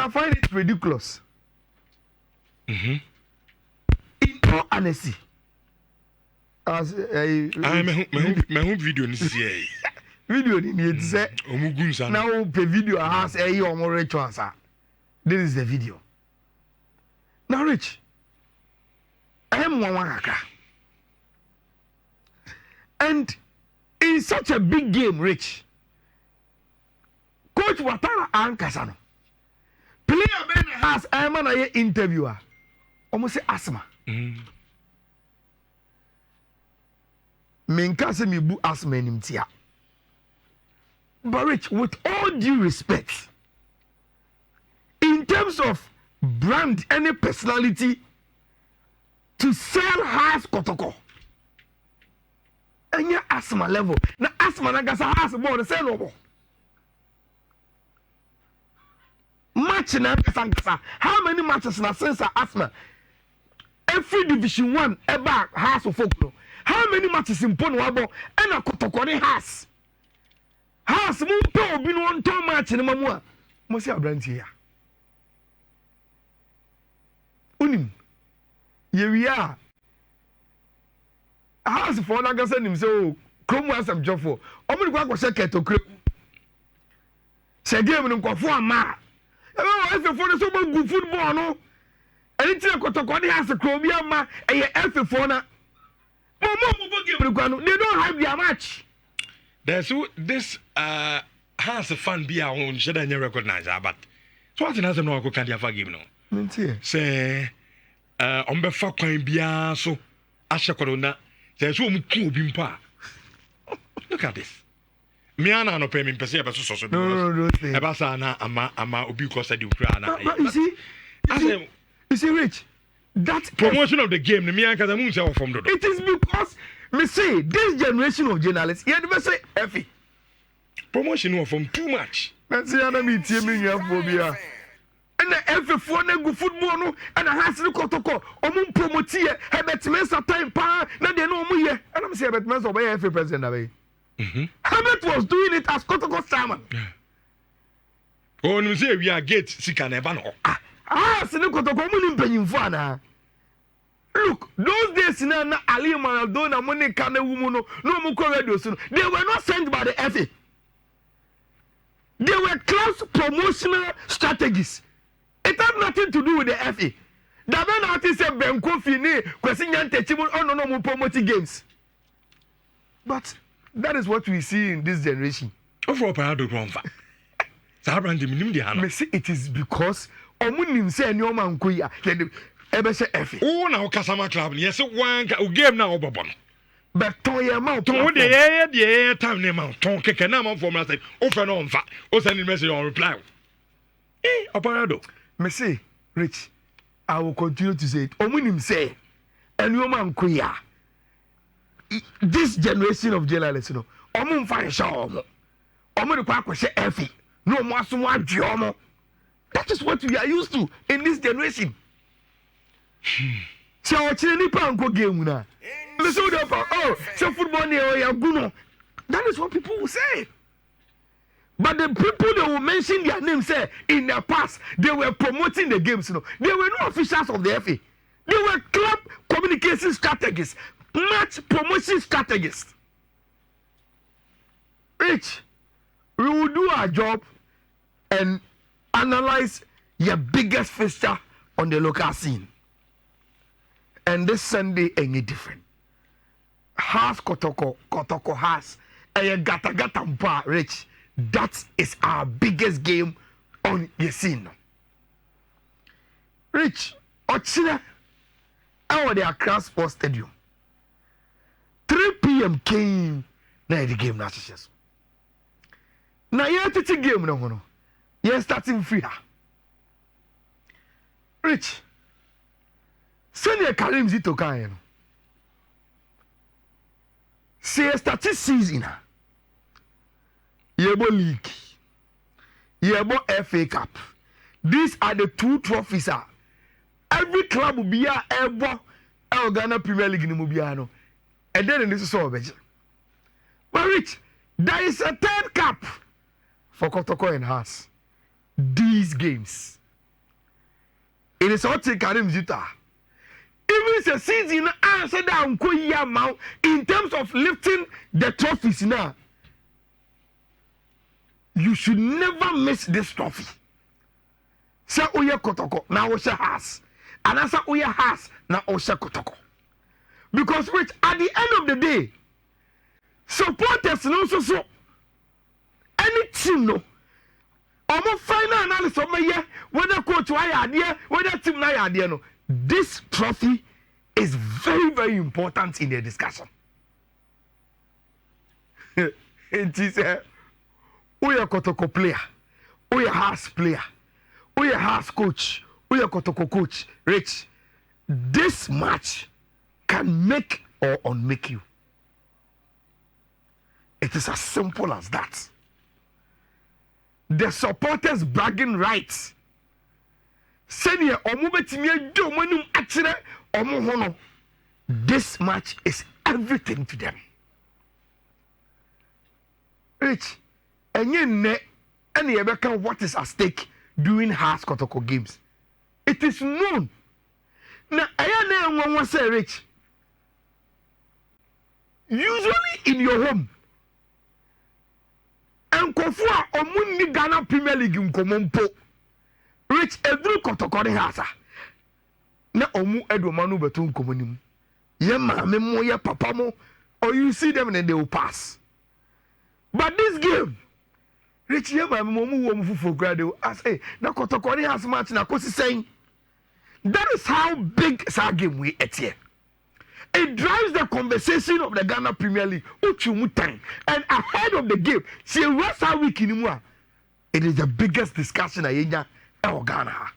I find it ridiculous. In all honesty. As me video ni see video ni it say omugunsa now pe video has omo ritual sir. This is the video. Now Rich, I am one. And in such a big game, Rich, Coach Watara Ankasano, player Ben has a man interviewer, almost say asthma. Menkase mi bu asthma nimtia. But Rich, with all due respect, in terms of brand, any personality to sell has Kotoko. And your asthma level. Now asthma na gasa has more the same level. Match na gasa. How many matches na since asthma? Every division 1 ever has of folk. How many matches in Pono Wabo and a Kotoko has? Has mo pe obi no nto match na mamu. Mo si abranti ya. Unim. Yewia. House for na gasa nim so krom asam jofo. Omo kwa kwose Kotoko. Se game no nkofo ama. E be wo for so go football no. Eni ti Kotoko dey has krom bi ama e F4 na. Mo game no no. They don't have their match. There's this has a fan be our own should I recognize but so what has no go can dia game no. Mentie. Say on be fa kwan bia so ahyekorona say so mu ku obi mpa. Look at this. Me ana no pay me pese e be so no e ba sa na ama obi ko say di ukra na. You see Rich, that promotion of the game me an kaza mu say from do. It is because me say this generation of journalists you never say Effie promotion from too much. Let's see ana me tie me nya phobia. And the F4 na go football no and has the Kotoko omo promote here Hebet time pa na de no omo here and I'm say Hebet Mensa obey F president abey. Hebet was doing it as Kotoko chairman. Oh no say we are gate sika na eba no. Se the Kotoko omo ni mpanyimfo ana. Look, those days na Ali Maradona money kana wumu no omo ko radio so they were not sent by the FA. They were class promotional strategies. It had nothing to do with the FA. The man artist said Ben Kofi ni kwesi nyantechi no mo promote games. But that is what we see in this generation. Overall parado konfa. Sa brand nim di hano. Me say it is because omo nim say any oma nko ya. Ebe say FA. Oh na Okasama club ni yes one game na obobo no. But ton ye ma ton de time ne ma ton keke na ma formula say o fe no mfa o send message on reply. Oparado. Me say Rich, I will continue to say it. Omunim say and you man kuya. This generation of journalists no omu mfa sha omo. Omu de kwa kwese FA. No mo aso mo adwe omo. That is what we are used to in this generation. So nipa nko game na. So football that is what people will say. But the people they will mention their names say in the past they were promoting the games. They were not officials of the FA. They were club communication strategists, match promotion strategists. Rich, we will do our job and analyze your biggest fixture on the local scene. And this Sunday any different. Has Kotoko has a gata mpa Rich. That is our biggest game on the scene. Rich, Ochina, our the Accra Sports Stadium. 3 p.m. came na the game na success. Na ye titi game no hono. Ye starting free. Rich, send your Karim Zito kan. Say starting season. Yebo League. Yebo FA Cup. These are the 2 trophies. Every club will be ever Ghana Premier League in Mubiano. And then this is all better. But Rich, there is a 3rd cup for Kotoko and Haas. These games It is all take Karim Zita. Even the season answer that in terms of lifting the trophies now, you should never miss this trophy. Say Oya Kotoko, now Osha has. And answer Oya has, now Osha Kotoko. Because which at the end of the day, supporters no so any team no. Omo final analysis of me whether coach why idea, whether team na idea no. This trophy is very, very important in the discussion. It is a Oya Kotoko player, Oya has player, Oya has coach, Oya Kotoko coach, Rich. This match can make or unmake you. It is as simple as that. The supporters bragging rights. Senior this match is everything to them. Rich, and you know what is at stake during Hearts Kotoko games. It is known. Now, I want to say, Rich, usually in your home, and Kofua Omuni Ghana Premier League in Komompo, Rich Edru Kotoko Hasa. Na Omu Edwamanu Betun Komonim. Ye mama mo, ye papa mo, or you see them and they will pass. But this game, Rich ye mama mo mu for grade as hey, na Kotoko has match na kosi saying. That is how big that game we at here. It drives the conversation of the Ghana Premier League. And ahead of the game, see what's our week in Mua. It is the biggest discussion in Ghana.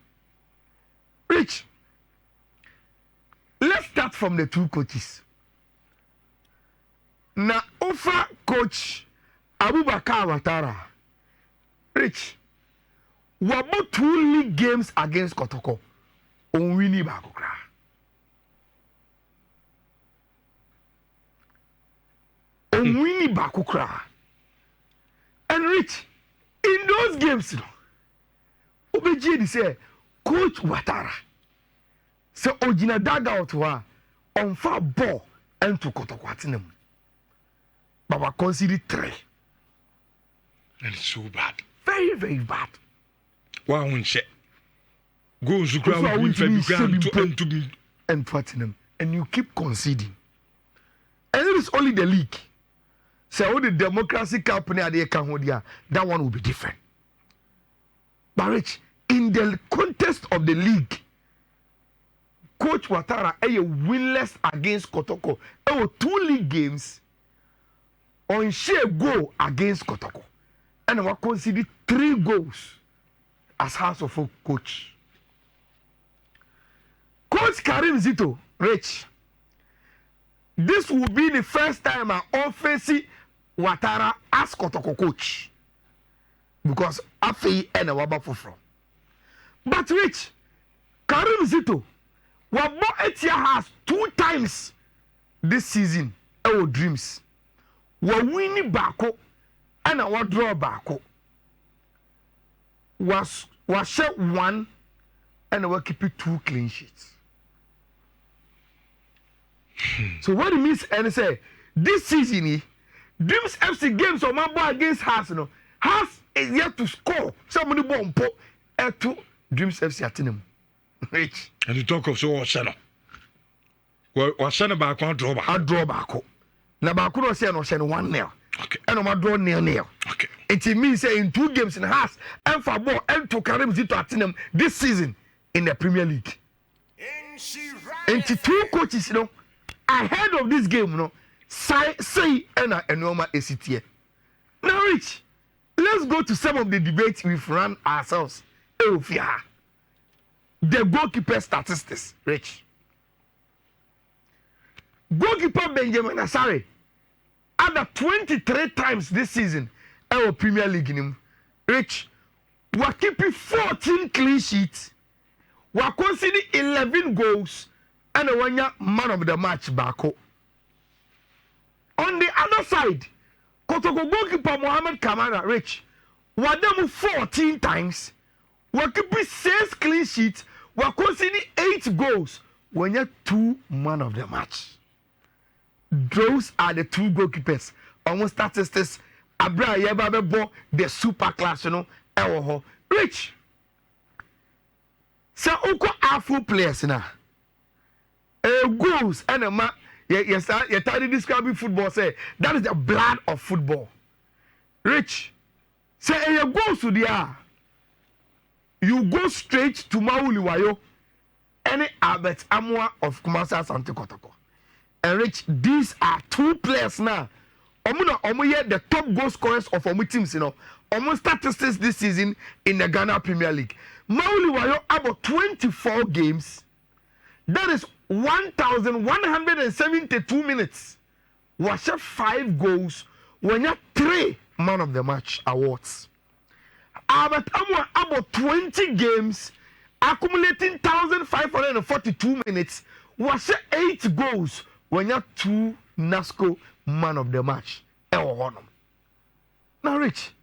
Rich, let's start from the two coaches. Now, offer coach Abubakar Watara. Rich, we about 2 league games against Kotoko. Onwini bakukra. Onwini bakukra. And Rich, in those games, Obeji say, Coach Watara, so Ojina daga otwa on far ball and to Kotokwatinum. Baba consider 3. And it's so bad. Very, very bad. Why won't she? Go to ground to be and platinum, and you keep conceding. And it is only the league. So all the democracy company at the Cambodia, that one will be different. But Rich, in the context of the league, Coach Watara is winless against Kotoko. There were 2 league games on sheer goal against Kotoko, and we considered 3 goals as House of Folk coach. Coach Karim Zito, Rich, this will be the first time I offensive Watara as Kotoko coach. Because Afi and a Waba from. But Rich, Karim Zito, Wabo Etia has 2 times this season. Our dreams. We winning Bako and our draw Bako. Was shot 1 and we keep it 2 clean sheets. So what it means, and say this season, Dreams FC games on my boy against Hearts, no, Hearts is yet to score. Somebody bomb po to Dreams FC at him. Rich. And you talk of so Washana. Washana back on draw back. I draw back. Now back no say no 1-0. Okay. And I draw 0-0. Okay. It means say in 2 games in Hearts and for ball and to Karim Zito at him this season in the Premier League. And 2 coaches, you know. Ahead of this game, no, say and normal ACT. Now, Rich, let's go to some of the debates we've run ourselves. The goalkeeper statistics, Rich. Goalkeeper Benjamin Asare, other 23 times this season, our Premier League in him. Rich, we're keeping 14 clean sheets. We're considering 11 goals. And the one man of the match back. On the other side, Kotoko goalkeeper Mohamed Kamara, Rich, we them 14 times. We keep 6 clean sheets. we conceded 8 goals when you 2 man of the match. Those are the 2 goalkeepers. Almost statistics. Abra Yababo, the super class, you know, Rich. So, Uko are full players now. Goals and a man. Yes, you started describing football. Say that is the blood of football. Rich. Say you go to the you go straight to Mauliwayo. Any Albert Amwa of Kumasi Asante Kotoko. And Rich, these are 2 players now. Omo the top goal scorers of our teams, you know. Almost statistics this season in the Ghana Premier League. Mauliwayo about 24 games. That is 1,172 minutes. Was 5 goals when you 3 man of the match awards. Albert Amwa about 20 games, accumulating 1,542 minutes. Was 8 goals when you 2 NASCO man of the match. Now, Rich,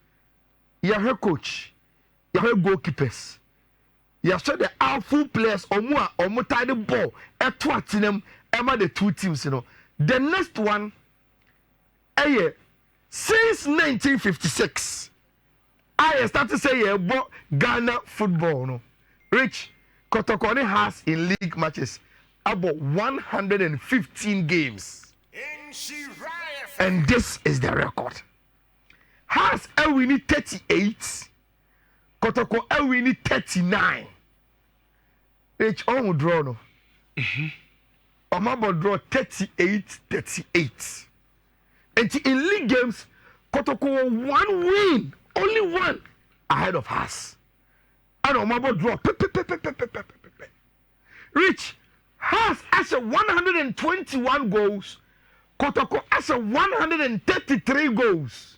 you are her coach, you are her goalkeepers. You have the outfield players or tie the ball at them the 2 teams, you know. The next one, since 1956, I started to say about Ghana football. No, Rich Kotoko has in league matches about 115 games, and this is the record. Has a winning 38. Kotoko a winning 39. Rich on draw no. Omabo draw 38. And in league games, Kotoko 1 win, only 1 ahead of us. And Omabo draw. Rich has as a 121 goals. Kotoko has a 133 goals.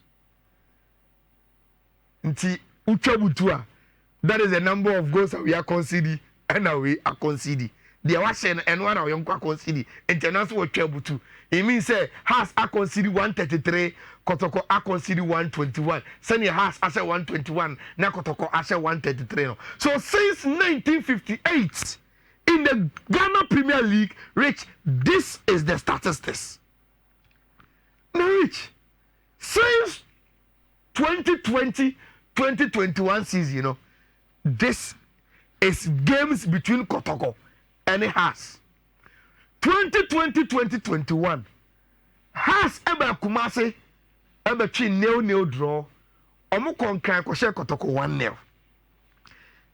Nti uchabutua. That is the number of goals that we are conceding, and now we are conceding. The Awashen and one of young conceding. International uchabutu. It means say has a conceded 133, Kotoko a conceded 121. Senior has as a 121. Now Kotoko as a 133. So since 1958 in the Ghana Premier League, Rich, this is the statistics. Now, Rich, since 2020-2021 season, you know, this is games between Kotoko and it has 2020-2021 has ever Kumasi ever chin nil draw omo konkan ko share Kotoko 1-0.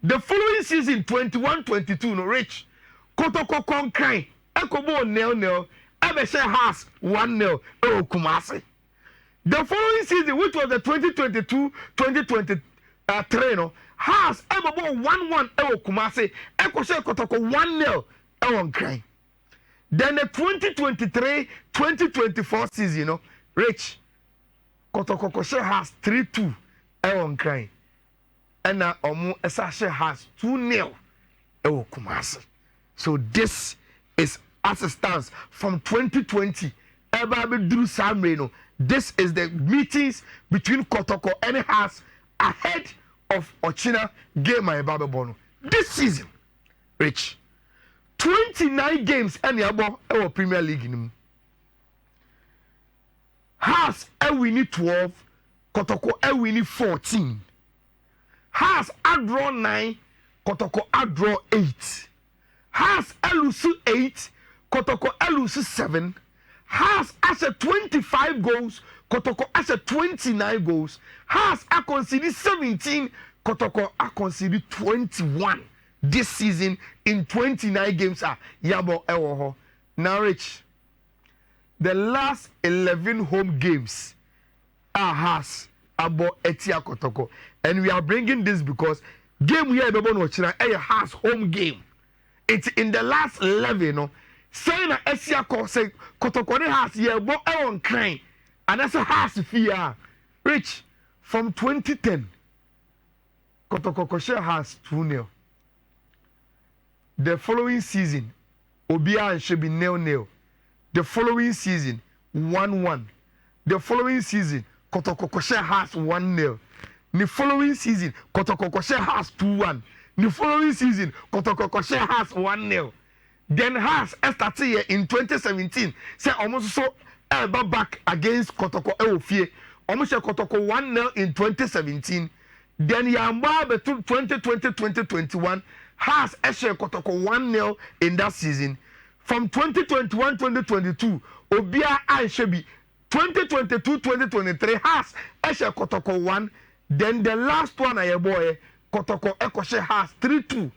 The following season 21-22 no Rich Kotoko konkan ekobo 0-0 ever share has 1-0 o Kumasi. The following season, which was the 2022-2023, no, has ever won 1-1 Ewo Kumasi, Eko Share Kotoko 1-0 Ewon Krain. Then the 2023-2024 season, you know, Rich Kotoko Share has 3-2 Ewon Krain. And now Omu Esashe has 2-0 Ewo Kumasi. So this is as it stands from 2020. Ever Drew Samreno. This is the meetings between Kotoko and has ahead of Ochina game my Bono. This season, Rich, 29 games and the our Premier League in him. Has a winning 12, Kotoko a winning 14. Has a draw 9, Kotoko a draw 8. Has a lose 8, Kotoko a lose 7. Has as a 25 goals, Kotoko as a 29 goals. Has a conceded 17, Kotoko a conceded 21 this season in 29 games. Yabo Ewoho. Now, Rich, the last 11 home games has about Etia Kotoko. And we are bringing this because game here has home game. It's in the last 11, you know. Saying that Esia say Kotoko has here but on crying and that's a house fear. Rich from 2010 Kotoko has 2-0. The following season Obia and should be 0-0. The following season 1-1. The following season Kotoko has 1-0. The following season Kotoko has 2-1. The following season, Kotoko share has 1-0. Then has started here in 2017. Say almost so back against Kotoko Eofie. Almost Kotoko 1-0 in 2017. Then Yamba between 2020-2021 has share Kotoko 1-0 in that season. From 2021-2022, Obia Anshebi 2022-2023 has share Kotoko 1. Then the last one I boy Kotoko Ekoshe has 3-2.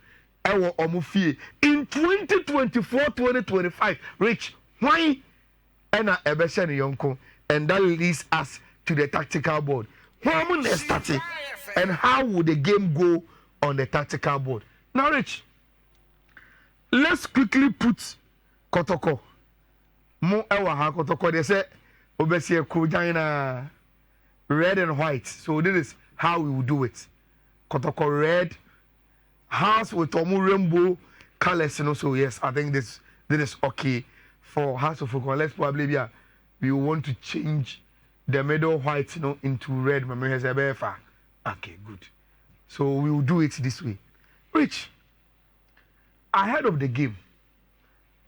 Ewo omufie in 2024-2025 Rich why ena ebeshe ni yonko, and that leads us to the tactical board. How mun start and how would the game go on the tactical board? Now Rich, let's quickly put Kotoko mo ewa ha Kotoko. They say obesie kujana red and white, so this is how we will do it. Kotoko red house with Tomu rainbow colors, you know. So yes, I think this is okay for House of Folk. Let's probably we want to change the middle white, you know, into red. Okay, good. So we will do it this way. Rich, ahead of the game,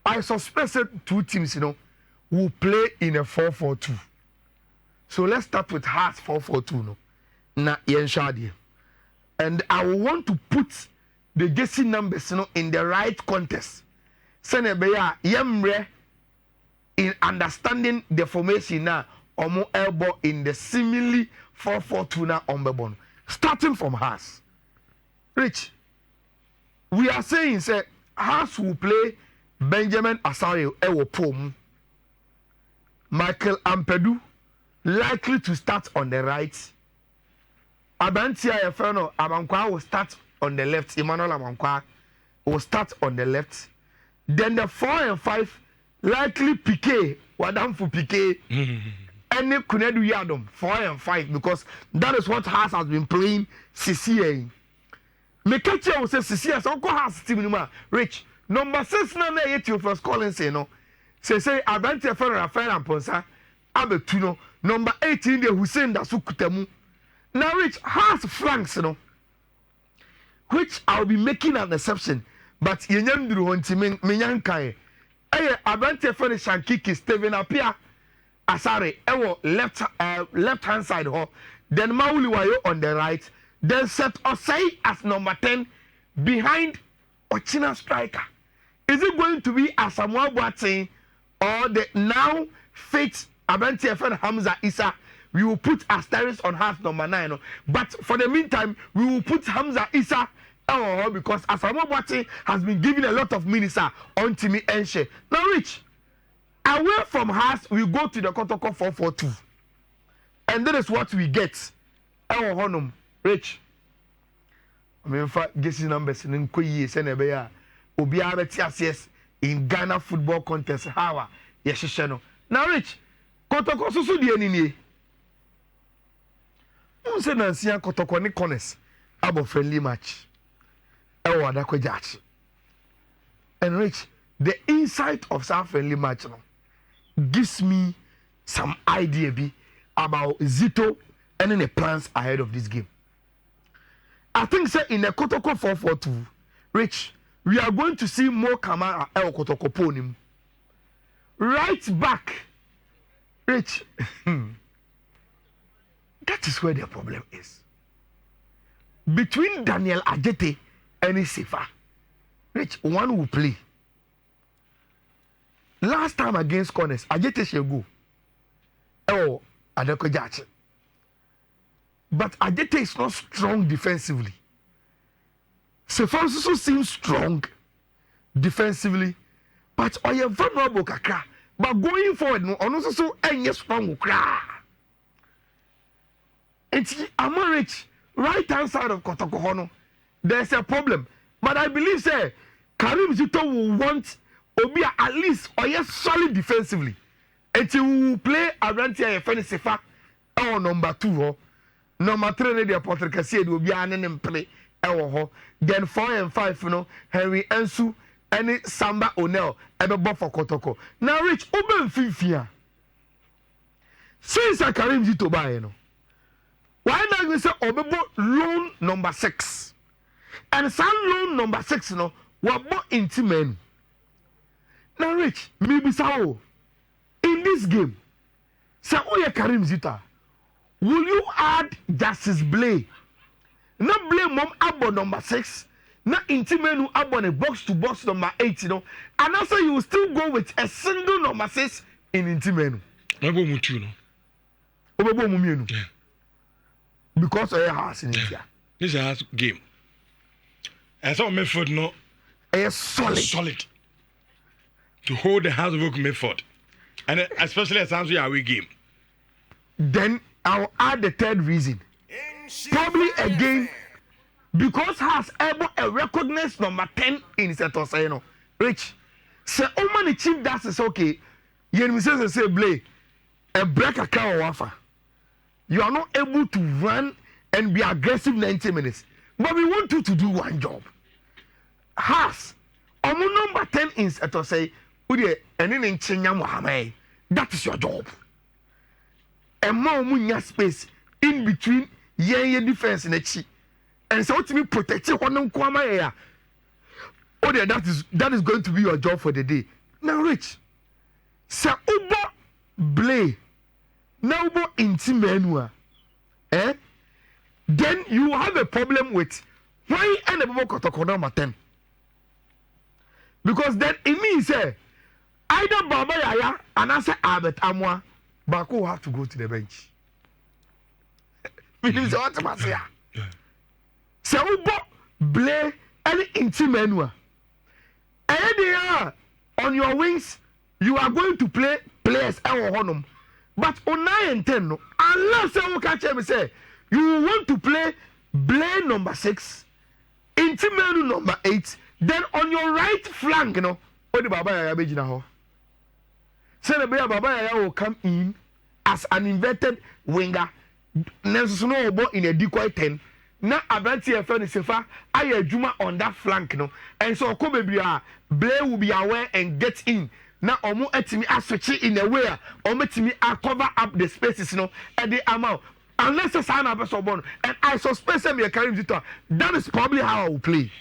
I suspected two teams, you know, will play in a 4-4-2. So let's start with Hearts 4-4-2, no. Na Yenshadi. And I want to put the jersey numbers, you know, in the right context. Senebeya Yemre in understanding the formation now, omo elbow in the simile 4-4-2 now on the bone. Starting from Haas. Rich, we are saying say Haas will play Benjamin Asario Ewo Pom, Michael Ampedu likely to start on the right. Abantia Efeno Amankwa will start on the left. Emmanuel Amankwa will start on the left. Then the 4 and 5 likely Piqué, Wadam for Piqué, and Kunedu Yadom 4 and 5 because that is what Haas has been playing CCA. Mekachi will say CCA so Uncle Haas team numa Rich number 6 na 8 you first calling say no. Say Abantia Efeno Rafael Amponsa Abetuno number 18 the Hussein Dasukutemu. Now Rich Haas flanks, you know, which I'll be making an exception, but Yenyandru Honti Minyankai. Abante Fene Shankiki, Steven Apia, Asare, Ewo left hand side, then Mauliwayo on the right, then set Osei as number 10 behind Ochina striker. Is it going to be Asamoah Boateng or the now fate Abante Fene Hamza Issa? We will put Asteris on half number 9. But for the meantime, we will put Hamza Issa because Asamoah Boateng has been giving a lot of minutes on Timmy Enshe. Now, Rich, away from Haas, we go to the Kotoko 4-4-2. And that is what we get. Rich. I mean, in fact, guessing numbers in Nkoyi, Senebeya, Obiara TSS in Ghana football contest. How? Yes, now, Rich, Kotoko Susu Dianini. Unse Nancy Kotoko ni corners about friendly match. And Rich, the insight of some friendly match gives me some idea about Zito and the plans ahead of this game. I think say in the Kotoko 4-4-2, Rich, we are going to see more Kamara El Kotoko Ponim. Right back, Rich. That is where the problem is. Between Daniel Ajete and Isifa, Rich, one will play. Last time against Corners, Ajete shall go. Oh, Adeko Jachi. But Ajete is not strong defensively. Sefa also seems strong defensively, but Oye vulnerable kakra. But going forward, no, also so any strong kakra. It's Rich, right hand side of Kotoko Hono. There's a problem. But I believe say Karim Zito will want Obia at least or yes solid defensively. And he will play Arantia Fene Sefa or number 2. Number 3 the Patrick Cassie will be an play. Then 4 and 5, you know, Henry Ensu and Samba O'Neill and a buff for Kotoko. Now Rich Oben Fifia. Since I Karim Zito buy, you know. Why not we say Obebo loan number 6? And some loan number 6 no what more intimate. Now Rich, maybe so in this game. So Karim Zita, will you add Justice Blay? Not blame mom abo number 6. Not intimate abo a box to box number 8, you know. And also you will still go with a single number 6 in intimate. Maybe mutu no. Obebo mumienu. Because of your house in India. This is a house game. I saw Medford no. Solid. To hold the house of Oak Medford. And especially a Samsung away game. Then I'll add the third reason. Probably again, because has able a recognized number 10 in Setoseno. Rich. So many chief that is okay. You say Blay, a break account offer. You are not able to run and be aggressive 90 minutes. But we want you to do one job. Has number 10 in Setosay. That is your job. And more munya space in between ye defense and chi. And so to be protected that is going to be your job for the day. Now Rich, Sir Ubo Blay, now Ubo Intimenua, then you have a problem with why and the Kotoko number 10. Because then it means either Baba Yaya and I say Albert Amwa, Bako have to go to the bench. Meaning what to say? So Ubo Blay any Intimenua. And they are on your wings, you are going to play players our honum. But on 9 and 10, no, unless I will catch him say you want to play Blay number 6, Intimenu number 8, then on your right flank, you know, what the Baba Yaya Bejina ho. Say the Baba Yaya will come in as an inverted winger. Never in a decoy 10. Na Abanti Efeni Sefa aye adwuma on that flank no and so Okobebia Blay will be aware and get in na omo etimi aswitch in a way omo etimi cover up the spaces no at the amount unless a sign up so born and I suspect me Karim Zito that is probably how I will play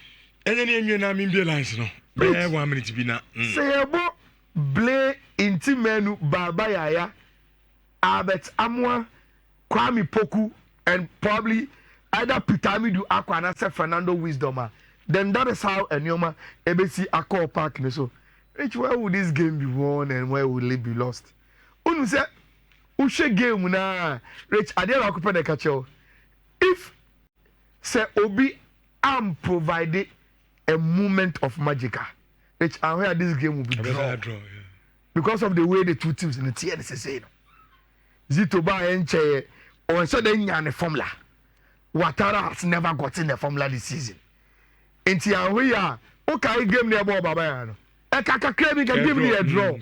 and then you na me be lines no be 1 minute be na say about Blay Intimenu Baba Yaya Albert Amwa Kwame Poku and probably either Pitamidu Aqua and say Fernando Wisdom. Then that is how Enyoma ABC Accor Park. So, Rich, where would this game be won and where will it be lost? Unu say, Ushe game na Rich, I didn't occupy the catch. If say Obi am provided a moment of magic, Rich, and where this game will be drawn. Because of the way the two teams in the TNS say, Zito Ba and Che or sudden yan formula. Ouattara has never gotten the formula this season. Inti we are okay game near Baba Yano. Kaka claiming can give me a draw.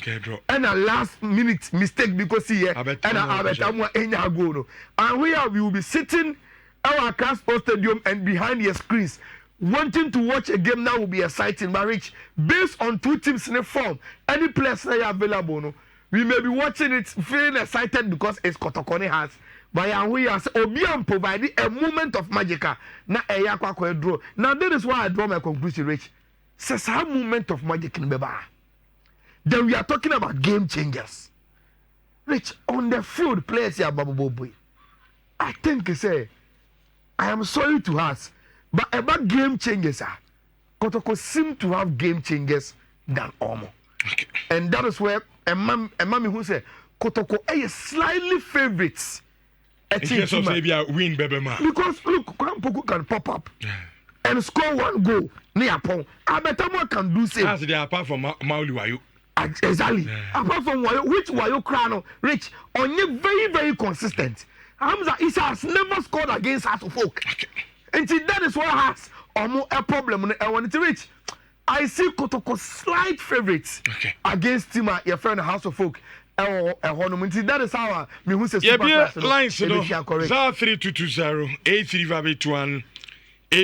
And a last minute mistake because here and Abetamo Enya go. And we will be sitting our Casper Stadium and behind your screens wanting to watch a game that will be exciting but Rich based on two teams in the form any place they are available no, we may be watching it feeling excited because it's Kotoko has. But we are Obian providing a moment of magic. Na eya kwa draw. Now that is why I draw my conclusion, Rich. Says a moment of magic in Beba. Then we are talking about game changers. Rich, on the field, players here, Babu Boy. I think say, I am sorry to ask, but about game changers, Kotoko seem to have game changers than Omo. Okay. And that is where a mommy who say Kotoko is slightly favorites. In case of maybe a win, baby man. Because look, Kwampoku can pop up and score 1 goal near Pong. Abetamo can do same. As they are apart from Mauli Wayo. Exactly. Apart from Wayo, which Wayo Krano, Rich, on you very, very consistent. Hamza Isa has never scored against House of Folk. And that is what has almost a problem. I want to reach. I see Kotoko slight favorites against Tima, your friend House of Folk. That is how me who says super lines 0322083581